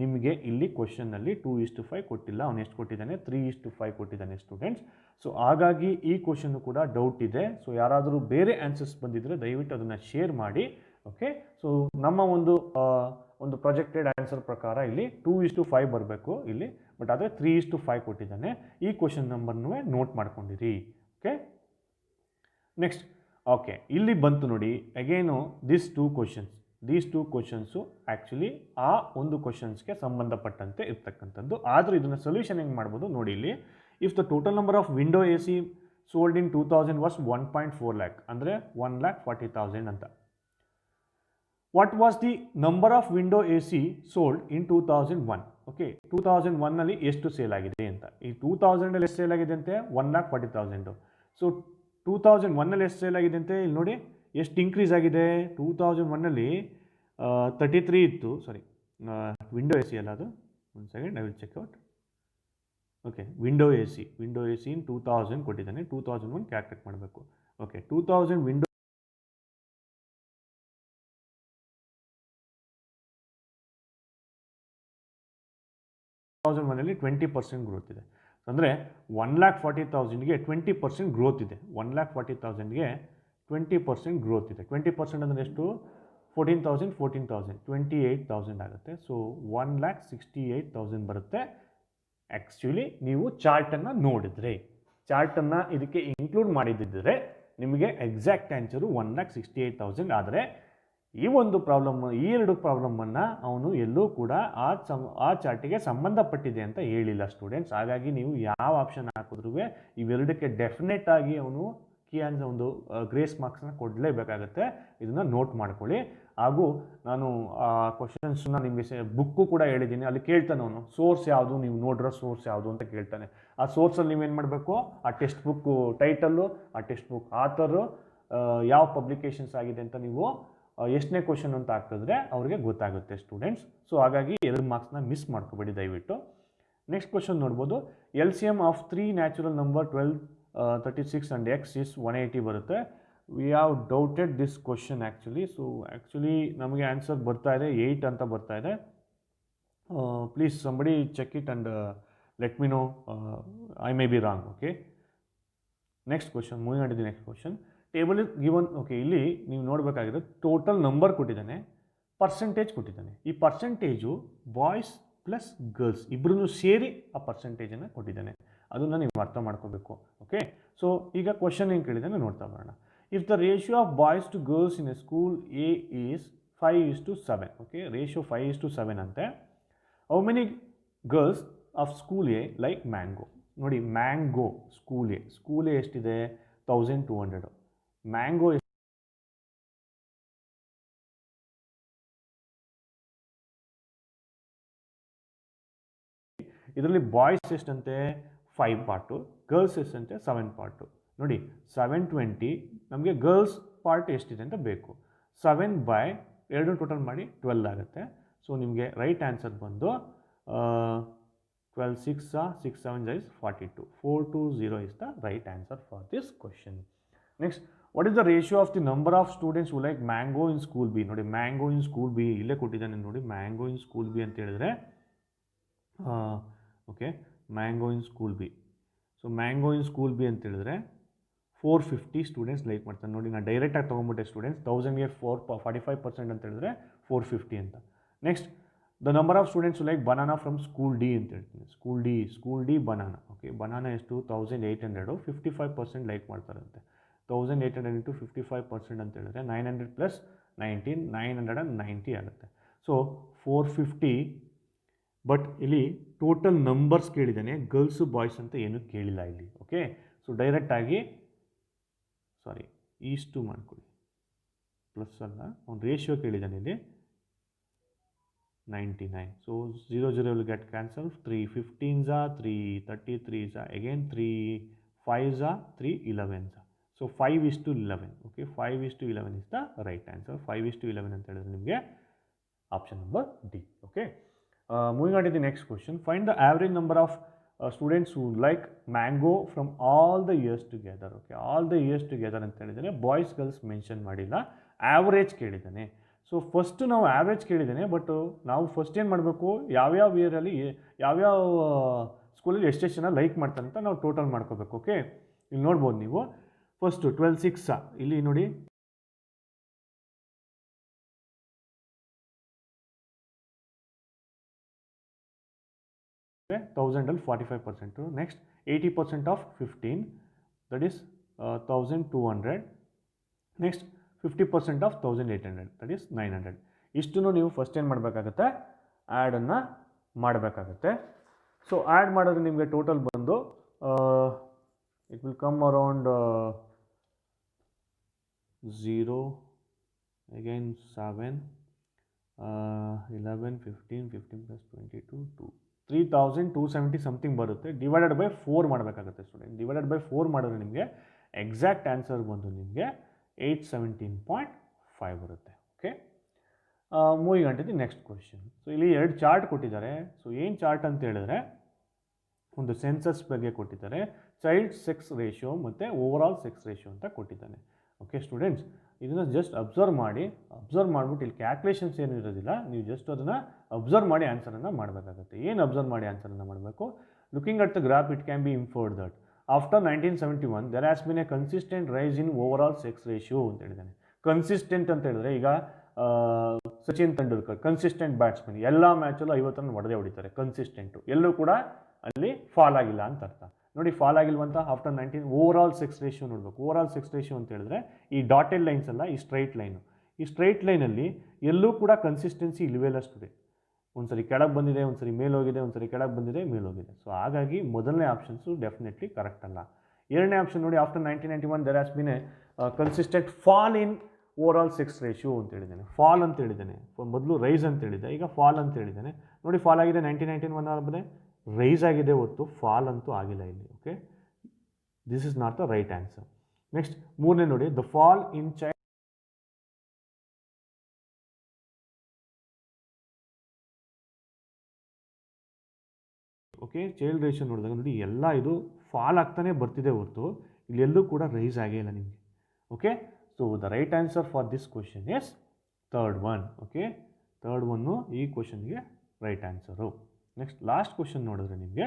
ನಿಮಗೆ ಇಲ್ಲಿ ಕ್ವಶನ್ನಲ್ಲಿ 2:5 ಕೊಟ್ಟಿಲ್ಲ, ಅವನು ಎಷ್ಟು ಕೊಟ್ಟಿದ್ದಾನೆ, 3:5 ಕೊಟ್ಟಿದ್ದಾನೆ ಸ್ಟೂಡೆಂಟ್ಸ್. ಸೊ ಹಾಗಾಗಿ ಈ ಕ್ವಶನ್ನು ಕೂಡ ಡೌಟ್ ಇದೆ. ಸೊ ಯಾರಾದರೂ ಬೇರೆ ಆನ್ಸರ್ಸ್ ಬಂದಿದ್ದರೆ ದಯವಿಟ್ಟು ಅದನ್ನು ಶೇರ್ ಮಾಡಿ. ಓಕೆ, ಸೊ ನಮ್ಮ ಒಂದು ಪ್ರೊಜೆಕ್ಟೆಡ್ ಆನ್ಸರ್ ಪ್ರಕಾರ ಇಲ್ಲಿ 2:5 ಬರಬೇಕು ಇಲ್ಲಿ, ಬಟ್ ಆದರೆ 3:5 ಕೊಟ್ಟಿದ್ದಾನೆ. ಈ ಕ್ವಶನ್ ನಂಬರ್ನೂ ನೋಟ್ ಮಾಡ್ಕೊಂಡಿರಿ. Okay, next. ಓಕೆ, ಇಲ್ಲಿ ಬಂತು ನೋಡಿ again these two questions actually ಆ ಒಂದು ಕ್ವಶನ್ಸ್ಗೆ ಸಂಬಂಧಪಟ್ಟಂತೆ ಇರ್ತಕ್ಕಂಥದ್ದು. ಆದರೂ ಇದನ್ನು ಸೊಲ್ಯೂಷನ್ ಹೆಂಗೆ ಮಾಡ್ಬೋದು ನೋಡಿ. ಇಲ್ಲಿ if the total number of window AC sold in 2000 was 1.4 lakh ಅಂದರೆ 1,40,000 ಅಂತ. What was the number of window AC sold in 2001? Okay, 2001ನಲ್ಲಿ ಎಷ್ಟು ಸೇಲ್ ಆಗಿದೆ ಅಂತ. ಈ 2000ಅಲ್ಲಿ ಎಷ್ಟು ಸೇಲ್ ಆಗಿದೆ ಅಂತೆ, 1,40,000. ಸೊ 2001ನಲ್ಲಿ ಎಷ್ಟು ಸೇಲ್ ಆಗಿದೆ ಅಂತೆ ಇಲ್ಲಿ ನೋಡಿ, ಎಷ್ಟು ಇನ್ಕ್ರೀಸ್ ಆಗಿದೆ. 2001ನಲ್ಲಿ 33 ಇತ್ತು, ಸಾರಿ ವಿಂಡೋ AC ಅಲ್ಲ ಅದು, ಒಂದು second I will check out. Okay, window AC in 2000 ಕೊಟ್ಟಿದ್ದಾನೆ, 2001 ಕ್ಯಾಲ್ಕುಲೇಟ್ ಮಾಡಬೇಕು. ಓಕೆ, 2000 ವಿಂಡೋ 2001ನಲ್ಲಿ 20% ಗ್ರೋತ್ ಇದೆ. ಅಂದರೆ 1,40,000ಗೆ 20% ಗ್ರೋತ್ ಇದೆ. 1,40,000ಗೆ 20% ಗ್ರೋತ್ ಇದೆ. 20% ಅಂದರೆ ಎಷ್ಟು, 14,000 28,000 ಆಗುತ್ತೆ. ಸೊ 1,68,000 ಬರುತ್ತೆ. ಆ್ಯಕ್ಚುಲಿ ನೀವು ಚಾರ್ಟನ್ನು ನೋಡಿದ್ರೆ, ಚಾರ್ಟನ್ನು ಇದಕ್ಕೆ ಇನ್ಕ್ಲೂಡ್ ಮಾಡಿದ್ದಿದ್ದರೆ ನಿಮಗೆ ಎಕ್ಸಾಕ್ಟ್ ಆನ್ಸರು 1,68,000. ಆದರೆ ಈ ಒಂದು ಈ ಎರಡು ಪ್ರಾಬ್ಲಮನ್ನು ಅವನು ಎಲ್ಲೂ ಕೂಡ ಆ ಚಾರ್ಟಿಗೆ ಸಂಬಂಧಪಟ್ಟಿದೆ ಅಂತ ಹೇಳಿಲ್ಲ ಸ್ಟೂಡೆಂಟ್ಸ್. ಹಾಗಾಗಿ ನೀವು ಯಾವ ಆಪ್ಷನ್ ಹಾಕಿದ್ರೂ ಇವೆರಡಕ್ಕೆ ಡೆಫಿನೆಟ್ ಆಗಿ ಅವನು ಒಂದು ಗ್ರೇಸ್ ಮಾರ್ಕ್ಸ್ನ ಕೊಡಲೇಬೇಕಾಗತ್ತೆ. ಇದನ್ನು ನೋಟ್ ಮಾಡ್ಕೊಳ್ಳಿ. ಹಾಗೂ ನಾನು ಆ ಕ್ವಶನ್ಸ್ನ ನಿಮಗೆ ಬುಕ್ಕು ಕೂಡ ಹೇಳಿದ್ದೀನಿ, ಅಲ್ಲಿ ಕೇಳ್ತಾನೆ ಅವನು ಸೋರ್ಸ್ ಯಾವುದು, ನೀವು ನೋಡಿರೋ ಸೋರ್ಸ್ ಯಾವುದು ಅಂತ ಕೇಳ್ತಾನೆ. ಆ ಸೋರ್ಸಲ್ಲಿ ನೀವೇನು ಮಾಡಬೇಕು, ಆ ಟೆಕ್ಸ್ಟ್ ಬುಕ್ಕು ಟೈಟಲ್ಲು, ಆ ಟೆಕ್ಸ್ಟ್ ಬುಕ್ ಆಥರು, ಯಾವ ಪಬ್ಲಿಕೇಶನ್ಸ್ ಆಗಿದೆ ಅಂತ ನೀವು ಎಷ್ಟನೇ ಕ್ವಶನ್ ಅಂತ ಹಾಕಿದ್ರೆ ಅವ್ರಿಗೆ ಗೊತ್ತಾಗುತ್ತೆ ಸ್ಟೂಡೆಂಟ್ಸ್. ಸೊ ಹಾಗಾಗಿ 2 ಮಾರ್ಕ್ಸ್ನ ಮಿಸ್ ಮಾಡ್ಕೋಬೇಡಿ ದಯವಿಟ್ಟು. ನೆಕ್ಸ್ಟ್ ಕ್ವಶನ್ ನೋಡ್ಬೋದು. LCM of 3 natural number 12, 36 and X is 180 ಬರುತ್ತೆ. We have doubted this question actually. So actually ನಮಗೆ ಆನ್ಸರ್ ಬರ್ತಾ ಇದೆ 8 ಅಂತ ಬರ್ತಾ ಇದೆ. Please somebody check it and let me know, I may be wrong. Okay, next question, moving on to the next question. Table is given. Okay, ಇಲ್ಲಿ ನೀವು ನೋಡಬೇಕಾಗಿದೆ ಟೋಟಲ್ ನಂಬರ್ ಕೊಟ್ಟಿದ್ದಾನೆ, ಪರ್ಸೆಂಟೇಜ್ ಕೊಟ್ಟಿದ್ದಾನೆ. ಈ ಪರ್ಸೆಂಟೇಜು ಬಾಯ್ಸ್ ಪ್ಲಸ್ ಗರ್ಲ್ಸ್ ಇಬ್ಬರೂ ಸೇರಿ ಆ ಪರ್ಸೆಂಟೇಜನ್ನು ಕೊಟ್ಟಿದ್ದಾನೆ. ಅದನ್ನು ನೀವು ಅರ್ಥ ಮಾಡ್ಕೋಬೇಕು. ಓಕೆ, ಸೊ ಈಗ ಕ್ವಶನ್ ಏನು ಕೇಳಿದ್ದಾನೆ ನೋಡ್ತಾ ಬರೋಣ. If the ratio of boys to girls in a school A is 5:7. Okay, ratio 5:7 ಅಂತೆ. How many girls of school A like mango? ನೋಡಿ, ಮ್ಯಾಂಗೋ ಸ್ಕೂಲ್ A ಎಷ್ಟಿದೆ, 1,200. ಮ್ಯಾಂಗೋ ಇದರಲ್ಲಿ ಬಾಯ್ಸ್ ಎಷ್ಟಂತೆ 5 ಪಾರ್ಟು, ಗರ್ಲ್ಸ್ ಎಷ್ಟಂತೆ 7 ಪಾರ್ಟು. ನೋಡಿ 720, ನಮಗೆ ಗರ್ಲ್ಸ್ ಪಾರ್ಟ್ ಎಷ್ಟಿದೆ ಅಂತ ಬೇಕು. 7/2 ಟೋಟಲ್ ಮಾಡಿ 12 ಆಗುತ್ತೆ. ಸೊ ನಿಮಗೆ ರೈಟ್ ಆನ್ಸರ್ ಬಂದು 12 6 6 7 is 42. 420 is the right answer for this question. Next, what is the ratio of the number of students who like mango in school B? ನೋಡಿ, ಮ್ಯಾಂಗೋ ಇನ್ ಸ್ಕೂಲ್ ಬಿ ಇಲ್ಲೇ ಕೊಟ್ಟಿದ್ದಾನೆ ನೋಡಿ, ಮ್ಯಾಂಗೋ ಇನ್ ಸ್ಕೂಲ್ ಬಿ ಅಂತ ಹೇಳಿದ್ರೆ, okay, mango in school B. So mango in school B ಅಂತ ಹೇಳಿದ್ರೆ 450 ಸ್ಟೂಡೆಂಟ್ಸ್ ಲೈಕ್ ಮಾಡ್ತಾರೆ. ನೋಡಿ, ನಾನು ಡೈರೆಕ್ಟಾಗಿ ತೊಗೊಂಬಿಟ್ಟೆ ಸ್ಟೂಡೆಂಟ್ಸ್. 1000ಗೆ 45% ಅಂತ ಹೇಳಿದ್ರೆ 450 ಅಂತ. Next, the number of students like banana from school D ಅಂತ ಹೇಳ್ತೀನಿ. School D banana. Okay, banana ಎಷ್ಟು 1800, 55% ಲೈಕ್ ಮಾಡ್ತಾರಂತೆ. 1800 ಇಂಟು 55% ಅಂತ ಹೇಳಿದ್ರೆ 900 ಪ್ಲಸ್ 19, 990 ಆಗುತ್ತೆ. ಸೊ 450. ಬಟ್ ಇಲ್ಲಿ ಟೋಟಲ್ ನಂಬರ್ಸ್ ಕೇಳಿದ್ದಾನೆ, ಗರ್ಲ್ಸು ಬಾಯ್ಸ್ ಅಂತ ಏನೂ ಕೇಳಿಲ್ಲ ಇಲ್ಲಿ. ಓಕೆ, ಸೊ ಡೈರೆಕ್ಟಾಗಿ ಈಸ್ಟು ಮಾಡ್ಕೊಳ್ಳಿ, ಪ್ಲಸ್ ಅಲ್ಲ, ಅವ್ನು ರೇಷಿಯೋ ಕೇಳಿದ್ದಾನೆ ಇಲ್ಲಿ 99. So 0 will get cancelled. 3 15s are 3 33s are again 3 5s are 3 11s are. So 5:11. Okay, 5:11 is the right answer. 5:11 ಅಂತ ಹೇಳಿದ್ರೆ ನಿಮಗೆ option number D. Okay, moving on to the next question. Find the average number of students who like mango from all the years together. Okay, all the years together ಅಂತ ಹೇಳಿದರೆ ಬಾಯ್ಸ್ ಗರ್ಲ್ಸ್ ಮೆನ್ಷನ್ ಮಾಡಿಲ್ಲ, ಆವ್ರೇಜ್ ಕೇಳಿದ್ದಾನೆ. ಸೊ ಫಸ್ಟು ನಾವು ಆ್ಯಾವ್ರೇಜ್ ಕೇಳಿದ್ದೇನೆ, ಬಟ್ ನಾವು ಫಸ್ಟ್ ಏನು ಮಾಡಬೇಕು, ಯಾವ್ಯಾವ ಇಯರಲ್ಲಿ ಯಾವ್ಯಾವ ಸ್ಕೂಲಲ್ಲಿ ಎಷ್ಟೆಷ್ಟು ಜನ ಲೈಕ್ ಮಾಡ್ತಾರೆ ಅಂತ ನಾವು ಟೋಟಲ್ ಮಾಡ್ಕೋಬೇಕು. ಓಕೆ, ಇಲ್ಲಿ ನೋಡ್ಬೋದು ನೀವು. ಫಸ್ಟು 12/6 ಇಲ್ಲಿ ನೋಡಿ, Okay, 1000 45%. Next 80% of 15, that is 1200. Next 50% of 1800, that is 900. ಇಷ್ಟನ್ನು ನೀವು ಫಸ್ಟ್ ಏನು ಮಾಡಬೇಕಾಗುತ್ತೆ, ಆ್ಯಡನ್ನು ಮಾಡಬೇಕಾಗುತ್ತೆ. ಸೊ ಆ್ಯಡ್ ಮಾಡಿದ್ರೆ ನಿಮಗೆ ಟೋಟಲ್ ಬಂದು it will come around 0 again 7 11 15 15 plus 22 2 3270 something ಬರುತ್ತೆ. ಡಿವೈಡೆಡ್ ಬೈ 4 ಮಾಡಬೇಕಾಗುತ್ತೆ ಸ್ಟೂಡೆಂಟ್. ಡಿವೈಡೆಡ್ ಬೈ 4 ಮಾಡಿದ್ರೆ ನಿಮಗೆ ಎಕ್ಸಾಕ್ಟ್ ಆನ್ಸರ್ ಬಂದು ನಿಮಗೆ 817.5 ಬರುತ್ತೆ. Okay, moving on to the next question. So ಇಲ್ಲಿ 2 ಚಾರ್ಟ್ ಕೊಟ್ಟಿದ್ದಾರೆ. ಸೊ ಏನು ಚಾರ್ಟ್ ಅಂತ ಹೇಳಿದ್ರೆ, ಒಂದು ಸೆನ್ಸಸ್ ಬಗ್ಗೆ ಕೊಟ್ಟಿದ್ದಾರೆ, ಚೈಲ್ಡ್ ಸೆಕ್ಸ್ ರೇಷಿಯೋ ಮತ್ತು ಓವರಾಲ್ ಸೆಕ್ಸ್ ರೇಷಿಯೋ ಅಂತ ಕೊಟ್ಟಿದ್ದಾನೆ. ಓಕೆ ಸ್ಟೂಡೆಂಟ್ಸ್, ಇದನ್ನು ಜಸ್ಟ್ ಅಬ್ಸರ್ವ್ ಮಾಡಿಬಿಟ್ಟು ಇಲ್ಲಿ ಕ್ಯಾಲ್ಕುಲೇಷನ್ಸ್ ಏನು ಇರೋದಿಲ್ಲ, ನೀವು ಜಸ್ಟ್ ಅದನ್ನು ಅಬ್ಸರ್ವ್ ಮಾಡಿ ಆನ್ಸರನ್ನು ಮಾಡಬೇಕಾಗುತ್ತೆ. ಏನು ಅಬ್ಸರ್ವ್ ಮಾಡಿ ಆನ್ಸರನ್ನು ಮಾಡಬೇಕು? Looking at the graph it can be inferred that after 1971 there has been a consistent rise in overall sex ratio ಅಂತ ಹೇಳಿದ್ದಾನೆ. ಕನ್ಸಿಸ್ಟೆಂಟ್ ಅಂತ ಹೇಳಿದ್ರೆ, ಈಗ ಸಚಿನ್ ತೆಂಡೂಲ್ಕರ್ ಕನ್ಸಿಸ್ಟೆಂಟ್ ಬ್ಯಾಟ್ಸ್ಮನ್, ಎಲ್ಲ ಮ್ಯಾಚಲ್ಲೂ 50 ರನ್ ಹೊಡೆದಿದ್ದಾರೆ, ಕನ್ಸಿಸ್ಟೆಂಟು, ಎಲ್ಲೂ ಕೂಡ ಅಲ್ಲಿ ಫಾಲ್ ಆಗಿಲ್ಲ ಅಂತ ಅರ್ಥ. ನೋಡಿ, ಫಾಲ್ ಆಗಿಲ್ವಂತ ಆಫ್ಟರ್ 19. ಓವರಾಲ್ ಸೆಕ್ಸ್ ರೇಷಿಯೋ ನೋಡಬೇಕು. ಓವರಾಲ್ ಸೆಕ್ಸ್ ರೇಷಿಯೋ ಅಂತ ಹೇಳಿದ್ರೆ ಈ ಡಾಟೆಡ್ ಲೈನ್ಸ್ ಅಲ್ಲ, ಈ ಸ್ಟ್ರೈಟ್ ಲೈನು. ಈ ಸ್ಟ್ರೈಟ್ ಲೈನಲ್ಲಿ ಎಲ್ಲೂ ಕೂಡ ಕನ್ಸಿಸ್ಟೆನ್ಸಿ ಇಲ್ಲವೇ ಇಲ್ಲ ಸ್ಟೂಡೆಂಟ್. ಒಂದ್ಸರಿ ಕೆಳಗೆ ಬಂದಿದೆ, ಒಂದ್ಸರಿ ಮೇಲೋಗಿದೆ, ಒಂದ್ಸರಿ ಕೆಳಗೆ ಬಂದಿದೆ, ಮೇಲೋಗಿದೆ. ಸೊ ಹಾಗಾಗಿ ಮೊದಲನೇ ಆಪ್ಷನ್ಸು ಡೆಫಿನೆಟ್ಲಿ ಕರೆಕ್ಟ್ ಅಲ್ಲ. ಎರಡನೇ ಆಪ್ಷನ್ ನೋಡಿ, after 1991 there has been a consistent fall in overall sex ratio ಅಂತ ಹೇಳಿದ್ದಾನೆ. ಫಾಲ್ ಅಂತ ಹೇಳಿದ್ದಾನೆ, ಮೊದಲು ರೈಸ್ ಅಂತ ಹೇಳಿದ್ದೆ, ಈಗ ಫಾಲ್ ಅಂತ ಹೇಳಿದ್ದಾನೆ. ನೋಡಿ, ಫಾಲ್ ಆಗಿದೆ 1991 ಆದಮೇಲೆ, ರೈಸ್ ಆಗಿದೆ ಹೊತ್ತು ಫಾಲ್ ಅಂತೂ ಆಗಿಲ್ಲ ಇಲ್ಲಿ. Okay, this is not the right answer. Next ಮೂರನೇ ನೋಡಿ, the fall in child. Okay, child ratio ನೋಡಿದಾಗ ನೋಡಿ, ಎಲ್ಲ ಇದು ಫಾಲ್ ಆಗ್ತಾನೆ ಬರ್ತಿದೆ ಹೊರತು ಇಲ್ಲೆಲ್ಲೂ ಕೂಡ ರೈಸ್ ಆಗೇ ಇಲ್ಲ ನಿಮಗೆ. Okay, so the right answer for this question is third one. Okay, third one ಈ ಕ್ವಶನ್ಗೆ right answer. Next last question ನೋಡಿದ್ರೆ ನಿಮಗೆ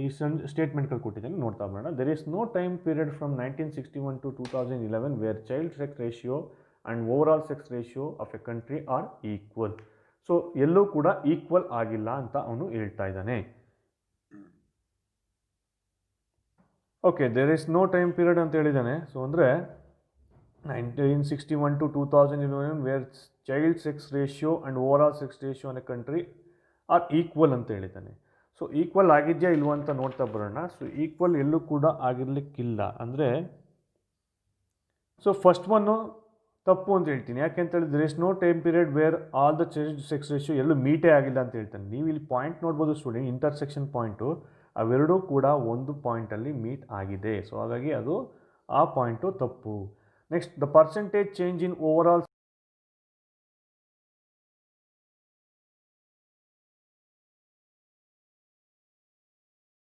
ಈ ಸ್ಟೇಟ್ಮೆಂಟ್ಗಳು ಕೊಟ್ಟಿದ್ದೇನೆ, ನೋಡ್ತಾ ಬರೋಣ. There is no time period from 1961 to 2011 where child sex ratio and overall sex ratio of a country are equal. So ಎಲ್ಲೂ ಕೂಡ ಈಕ್ವಲ್ ಆಗಿಲ್ಲ ಅಂತ ಅವನು ಹೇಳ್ತಾ ಇದ್ದಾನೆ. Okay, there is no time period ಅಂತ ಹೇಳಿದ್ದಾನೆ. ಸೊ ಅಂದರೆ 1961 to 2011 where child sex ratio and overall sex ratio on a country are equal ಅಂತ ಹೇಳಿದ್ದಾನೆ. ಸೊ ಈಕ್ವಲ್ ಆಗಿದೆಯಾ ಇಲ್ವ ಅಂತ ನೋಡ್ತಾ ಬರೋಣ. ಸೊ ಈಕ್ವಲ್ ಎಲ್ಲೂ ಕೂಡ ಆಗಿರಲಿಕ್ಕಿಲ್ಲ. ಅಂದರೆ ಸೊ ಫಸ್ಟ್ ಒನ್ನು ತಪ್ಪು ಅಂತ ಹೇಳ್ತೀನಿ. ಯಾಕೆಂತೇಳಿ there is no time period where all the child sex ratio ಎಲ್ಲೂ ಮೀಟೇ ಆಗಿಲ್ಲ ಅಂತ ಹೇಳ್ತಾನೆ. ನೀವು ಇಲ್ಲಿ ಪಾಯಿಂಟ್ ನೋಡ್ಬೋದು ಸ್ಟೂಡೆಂಟ್, ಇಂಟರ್ಸೆಕ್ಷನ್ ಪಾಯಿಂಟು, ಅವೆರಡೂ ಕೂಡ ಒಂದು ಪಾಯಿಂಟಲ್ಲಿ ಮೀಟ್ ಆಗಿದೆ. ಸೊ ಹಾಗಾಗಿ ಅದು ಆ ಪಾಯಿಂಟು ತಪ್ಪು. Next, the percentage change in overall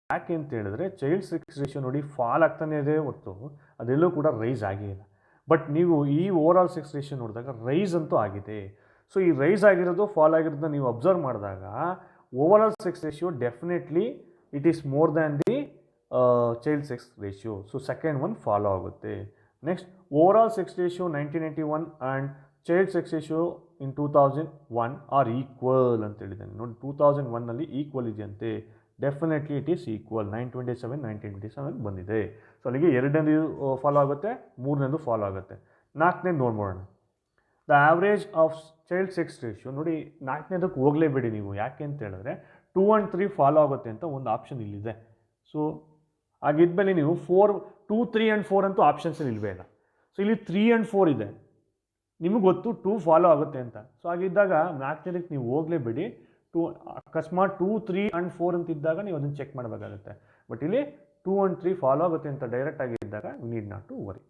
ಯಾಕೆ ಅಂತ ಹೇಳಿದ್ರೆ ಚೈಲ್ಡ್ ಸೆಕ್ಸ್ ರೇಷಿಯೋ ನೋಡಿ ಫಾಲ್ ಆಗ್ತಾನೆ ಇದೆ ಹೊರತು ಅದೆಲ್ಲೂ ಕೂಡ ರೈಸ್ ಆಗೇ ಇಲ್ಲ. ಬಟ್ ನೀವು ಈ ಓವರಾಲ್ ಸೆಕ್ಸ್ ರೇಷಿಯೋ ನೋಡಿದಾಗ ರೈಸ್ ಅಂತೂ ಆಗಿದೆ. ಸೊ ಈ ರೈಸ್ ಆಗಿರೋದು ಫಾಲ್ ಆಗಿರೋದನ್ನ ನೀವು ಅಬ್ಸರ್ವ್ ಮಾಡಿದಾಗ overall sex ratio definitely it is more than the child sex ratio. So second one follow ಆಗುತ್ತೆ. Next, overall sex ratio 1981 and child sex ratio in 2001 are equal ಅಂತ ಹೇಳಿದ್ದಾನೆ ನೋಡಿ. 2001ನಲ್ಲಿ ಈಕ್ವಲ್ ಇದೆಯಂತೆ. Definitely it is equal. 927 1927 ಬಂದಿದೆ. ಸೊ ಅಲ್ಲಿಗೆ ಎರಡನೇದು ಫಾಲೋ ಆಗುತ್ತೆ, ಮೂರನೇದು ಫಾಲೋ ಆಗುತ್ತೆ. ನಾಲ್ಕನೇದು ನೋಡ್ಬೋಣ. The average of child sex ratio ನೋಡಿ. ನಾಲ್ಕನೇದಕ್ಕೆ ಹೋಗಲೇಬೇಡಿ ನೀವು. ಯಾಕೆ ಅಂತ ಹೇಳಿದ್ರೆ 2 and 3 ಫಾಲೋ ಆಗುತ್ತೆ ಅಂತ ಒಂದು ಆಪ್ಷನ್ ಇಲ್ಲಿದೆ. ಸೊ ಹಾಗಿದ್ಮೇಲೆ ನೀವು 2, 3 and 4 ಅಂತೂ ಆಪ್ಷನ್ಸ್ ಇಲ್ವೇ ಇಲ್ಲ. ಸೊ ಇಲ್ಲಿ 3 and 4 ಇದೆ, ನಿಮಗೆ ಗೊತ್ತು 2 ಫಾಲೋ ಆಗುತ್ತೆ ಅಂತ. ಸೊ ಹಾಗಿದ್ದಾಗ ನಾಲ್ಕನೇದಕ್ಕೆ ನೀವು ಹೋಗಲೇಬೇಡಿ. ಅಕಸ್ಮಾತ್ 2, 3 and 4 ಅಂತ ಇದ್ದಾಗ ನೀವು ಅದನ್ನು ಚೆಕ್ ಮಾಡಬೇಕಾಗುತ್ತೆ. ಬಟ್ ಇಲ್ಲಿ 2 and 3 ಫಾಲೋ ಆಗುತ್ತೆ ಅಂತ ಡೈರೆಕ್ಟ್ ಆಗಿ ಇದ್ದಾಗ we need not to worry.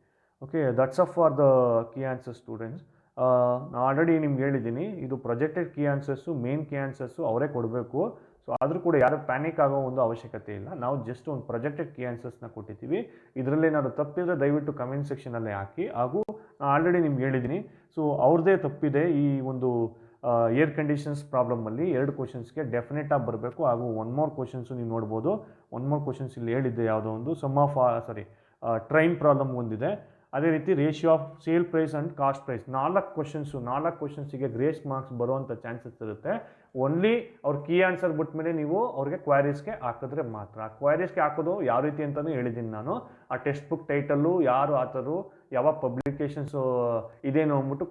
Okay, that's up for the key answer students. ನಾನು ಆಲ್ರೆಡಿ ನಿಮ್ಗೆ ಹೇಳಿದ್ದೀನಿ, ಇದು projected key answers, main key answers ಅವರೇ ಕೊಡಬೇಕು. ಸೊ ಆದರೂ ಕೂಡ ಯಾರು ಪ್ಯಾನಿಕ್ ಆಗೋ ಒಂದು ಅವಶ್ಯಕತೆ ಇಲ್ಲ. ನಾವು ಜಸ್ಟ್ ಒಂದು ಪ್ರೊಜೆಕ್ಟೆಡ್ ಕೀ ಆನ್ಸರ್ಸ್ನ ಕೊಟ್ಟಿದ್ದೀವಿ. ಇದರಲ್ಲಿ ಏನಾದ್ರು ತಪ್ಪಿದ್ರೆ ದಯವಿಟ್ಟು ಕಮೆಂಟ್ ಸೆಕ್ಷನಲ್ಲಿ ಹಾಕಿ. ಹಾಗೂ ನಾನು ಆಲ್ರೆಡಿ ನಿಮ್ಗೆ ಹೇಳಿದ್ದೀನಿ, ಸೊ ಅವ್ರದ್ದೇ ತಪ್ಪಿದೆ ಈ ಒಂದು ಏರ್ ಕಂಡೀಷನ್ಸ್ ಪ್ರಾಬ್ಲಮಲ್ಲಿ. 2 ಕ್ವಶನ್ಸ್ಗೆ ಡೆಫಿನೆಟಾಗಿ ಬರಬೇಕು. ಹಾಗೂ 1 more ಕ್ವಶನ್ಸು ನೀವು ನೋಡ್ಬೋದು. 1 more ಕ್ವಶನ್ಸ್ ಇಲ್ಲಿ ಹೇಳಿದ್ದೆ, ಯಾವುದೋ ಒಂದು ಟ್ರೈನ್ ಪ್ರಾಬ್ಲಮ್ ಒಂದಿದೆ. ಅದೇ ರೀತಿ ratio of sale price and cost price 4 ಕ್ವಶನ್ಸಿಗೆ ಗ್ರೇಸ್ ಮಾರ್ಕ್ಸ್ ಬರುವಂಥ ಚಾನ್ಸಸ್ ಇರುತ್ತೆ. ಓನ್ಲಿ ಅವ್ರ ಕೀ ಆನ್ಸರ್ ಬಿಟ್ಮೇಲೆ ನೀವು ಅವ್ರಿಗೆ ಕ್ವೈರೀಸ್ಗೆ ಹಾಕಿದ್ರೆ ಮಾತ್ರ. ಕ್ವೈರೀಸ್ಗೆ ಹಾಕೋದು ಯಾವ ರೀತಿ ಅಂತಲೂ ಹೇಳಿದ್ದೀನಿ ನಾನು. ಆ ಟೆಕ್ಸ್ಟ್ ಬುಕ್ ಟೈಟಲ್ಲು, ಯಾರು ಆಥರು, ಯಾವ ಪಬ್ಲಿಕೇಶನ್ಸು ಇದೇನು ಅಂದ್ಬಿಟ್ಟು